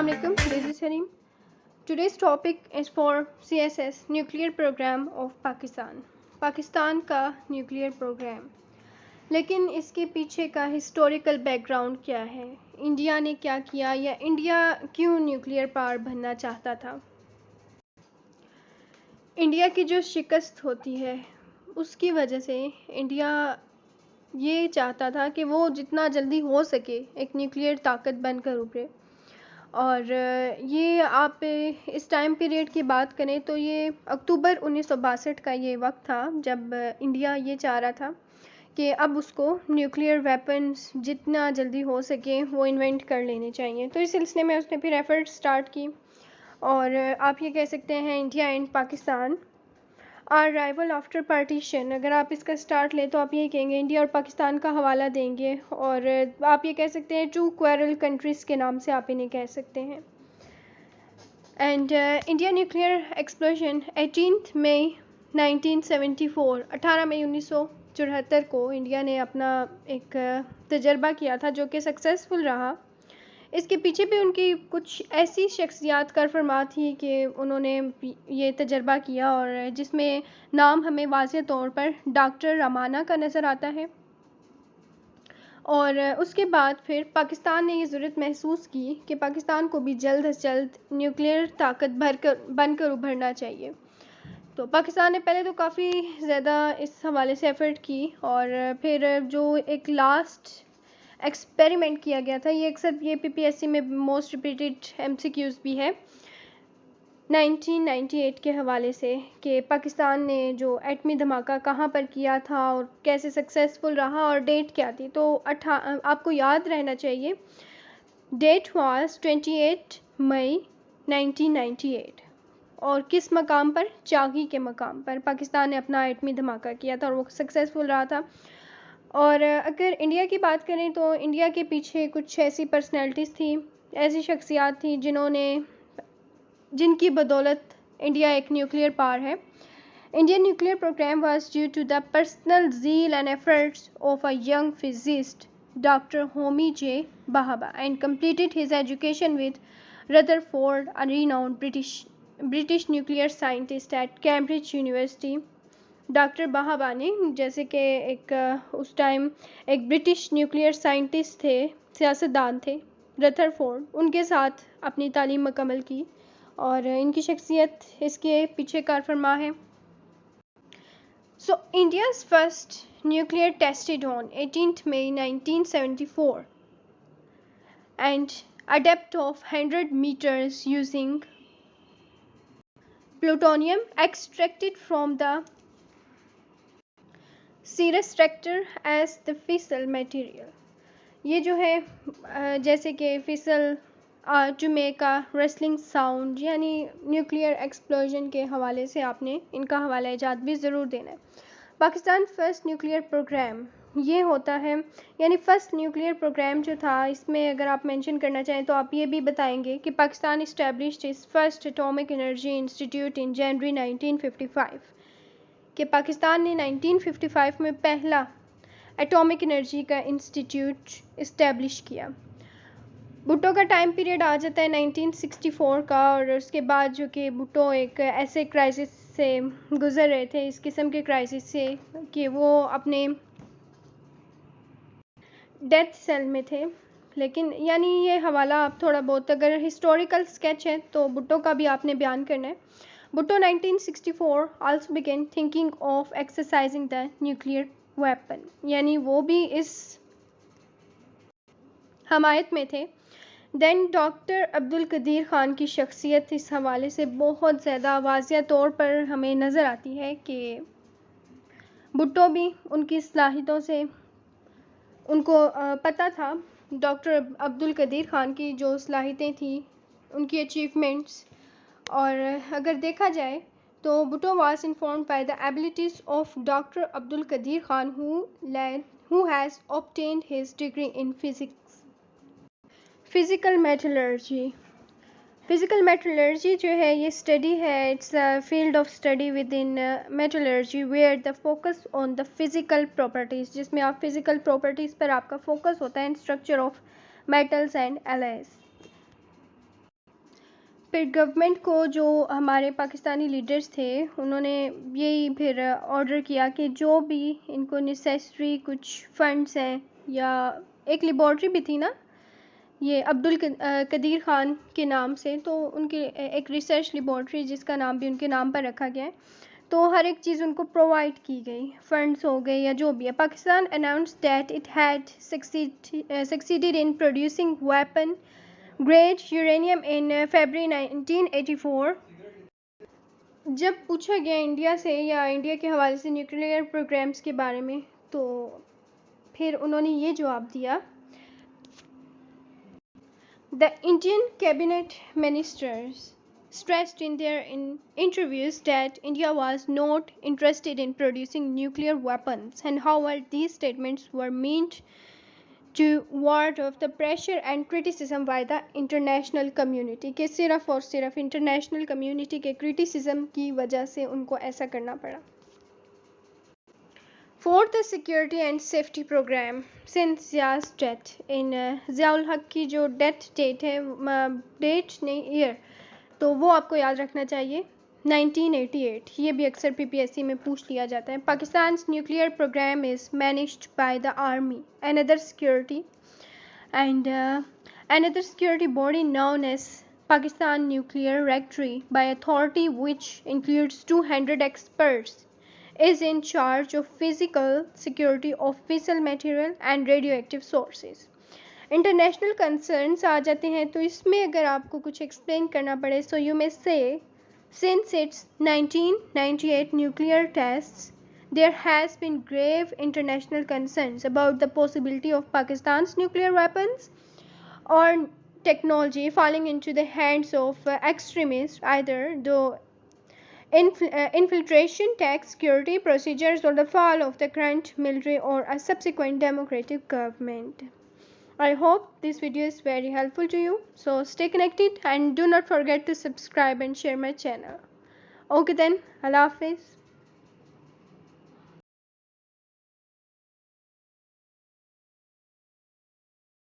Assalamu alaikum, this is Harim. Today's topic is for CSS Nuclear Program of Pakistan. Pakistan का nuclear programme, लेकिन इसके पीछे का historical background क्या है, इंडिया ने क्या किया या इंडिया क्यों न्यूक्लियर पावर बनना चाहता था। इंडिया की जो शिकस्त होती है उसकी वजह से इंडिया ये चाहता था कि वो जितना जल्दी हो सके एक न्यूक्लियर ताकत बनकर उभरे। और ये आप इस टाइम पीरियड की बात करें तो ये अक्टूबर 1962 का ये वक्त था जब इंडिया ये चाह रहा था कि अब उसको न्यूक्लियर वेपन्स जितना जल्दी हो सके वो इन्वेंट कर लेने चाहिए। तो इस सिलसिले में उसने फिर एफर्ट स्टार्ट की और आप ये कह सकते हैं India and Pakistan are rival after partition. अगर आप इसका स्टार्ट लें तो आप यही कहेंगे, इंडिया और पाकिस्तान का हवाला देंगे और आप ये कह सकते हैं टू क्वेरल कंट्रीज़ के नाम से आप इन्हें कह सकते हैं। And India nuclear explosion 18 May 1974 18 May 1974 को इंडिया ने अपना एक तजर्बा किया था जो कि सक्सेसफुल रहा। इसके पीछे भी उनकी कुछ ऐसी शख्सियात कर फरमा थी कि उन्होंने ये तजर्बा किया और जिसमें नाम हमें वाज़ेह तौर पर डॉक्टर रमाना का नज़र आता है। और उसके बाद फिर पाकिस्तान ने ये ज़रूरत महसूस की कि पाकिस्तान को भी जल्द से जल्द न्यूक्लियर ताकत बनकर उभरना चाहिए। तो पाकिस्तान ने पहले तो काफ़ी ज़्यादा इस हवाले से एफ़र्ट की और फिर जो एक लास्ट एक्सपेरिमेंट किया गया था, ये अक्सर ये पीपीएससी में मोस्ट रिपीटेड एमसीक्यूज़ भी है 1998 के हवाले से कि पाकिस्तान ने जो एटमी धमाका कहाँ पर किया था और कैसे सक्सेसफुल रहा और डेट क्या थी। तो आपको याद रहना चाहिए डेट वाज 28 मई 1998 और किस मकाम पर, चागी के मकाम पर पाकिस्तान ने अपना एटमी धमाका किया था और वो सक्सेसफुल रहा था। और अगर इंडिया की बात करें तो इंडिया के पीछे कुछ ऐसी पर्सनैलिटीज़ थी, ऐसी शख्सियात थी जिनकी बदौलत इंडिया एक न्यूक्लियर पावर है। Indian nuclear programme was due to the personal zeal and efforts of a young physicist doctor Homi J Bhabha and completed his education with Rutherford, a renowned British nuclear scientist at Cambridge University। Doctor Bhabha ने, जैसे कि एक उस time एक British nuclear scientist थे, सियासतदान थे, Rutherford, उनके साथ अपनी तालीम मुकम्मल की और इनकी शख्सियत इसके पीछे कार फरमा है। So India's first nuclear tested on 18 May 1974 and a depth of 100 meters using plutonium extracted from the CIRUS reactor as the fissile material. ये जो है जैसे कि फिसल जुमे का रेसलिंग साउंड, यानी न्यूक्लियर एक्सप्लोजन के हवाले से आपने इनका हवाला इजाद भी ज़रूर देना है। पाकिस्तान फर्स्ट न्यूक्लियर प्रोग्राम ये होता है, यानी फर्स्ट न्यूक्लियर प्रोग्राम जो था, इसमें अगर आप मेंशन करना चाहें तो आप ये भी बताएंगे कि Pakistan established its first atomic energy institute in January 1955 कि पाकिस्तान ने 1955 में पहला एटॉमिक एनर्जी का इंस्टीट्यूट इस्टेब्लिश किया। भुट्टो का टाइम पीरियड आ जाता है 1964 का और उसके बाद जो कि भुट्टो एक ऐसे क्राइसिस से गुज़र रहे थे, इस किस्म के क्राइसिस से कि वो अपने डेथ सेल में थे। लेकिन यानी ये हवाला आप थोड़ा बहुत अगर हिस्टोरिकल स्केच है तो भुट्टो का भी आपने बयान करना है। Bhutto 1964 also began thinking of exercising the nuclear weapon, यानी वो भी इस हमायत में थे। देन डॉक्टर अब्दुल कदीर ख़ान की शख्सियत इस हवाले से बहुत ज़्यादा वाज़िया तौर पर हमें नज़र आती है कि भुट्टो भी उनकी सलाहियतों से उनको पता था, डॉक्टर अब्दुल कदीर ख़ान की जो सलाहियतें थी, उनकी अचीवमेंट्स, और अगर देखा जाए तो Bhutto was informed by the abilities of doctor Abdul Qadeer Khan who has obtained his degree in physical metallurgy. Physical metallurgy जो है ये स्टडी है, it's a field of study within metallurgy where the focus on the physical properties, जिसमें आप physical properties पर आपका focus होता है in structure of metals and alloys. پھر گورنمنٹ کو جو ہمارے پاکستانی لیڈرز تھے انہوں نے یہی پھر آرڈر کیا کہ جو بھی ان کو نیسیسری کچھ فنڈز ہیں، یا ایک لیبارٹری بھی تھی نا یہ عبدالقدیر خان کے نام سے، تو ان کی ایک ریسرچ لیبارٹری جس کا نام بھی ان کے نام پر رکھا گیا ہے، تو ہر ایک چیز ان کو پرووائڈ کی گئی، فنڈز ہو گئے یا جو بھی ہے. Pakistan announce that it had succeeded in producing weapon grade uranium in February 1984. جب پوچھا گیا انڈیا سے یا انڈیا کے حوالے سے نیوکلیئر پروگرامز کے بارے میں، تو پھر انہوں نے یہ جواب دیا: The Indian cabinet ministers stressed in their interviews that India was not interested in producing nuclear weapons, and however these statements were meant to ward off the pressure and criticism by the international community کہ صرف اور صرف international community کے criticism کی وجہ سے ان کو ایسا کرنا پڑا. Fourth, the security and safety program since Zia's death in Zia الحق کی جو ڈیتھ ڈیٹ ہے، ڈیٹ نہیں ایئر، تو وہ آپ کو یاد رکھنا چاہیے 1988. یہ بھی اکثر پی پی ایس سی میں پوچھ لیا جاتا ہے. پاکستان's nuclear program is managed by the army, another security body known as Pakistan Nuclear Regulatory by Authority, which includes 200 experts, is in charge of physical security of fissile material and radioactive sources. International concerns آ جاتے ہیں تو اس میں اگر آپ کو کچھ explain کرنا پڑے، so you may say since its 1998 nuclear tests there has been grave international concerns about the possibility of Pakistan's nuclear weapons or technology falling into the hands of extremists, either though infiltration, tax security procedures, or the fall of the current military or a subsequent democratic government. I hope this video is very helpful to you. So stay connected and do not forget to subscribe and share my channel. Okay then, Allah Hafiz.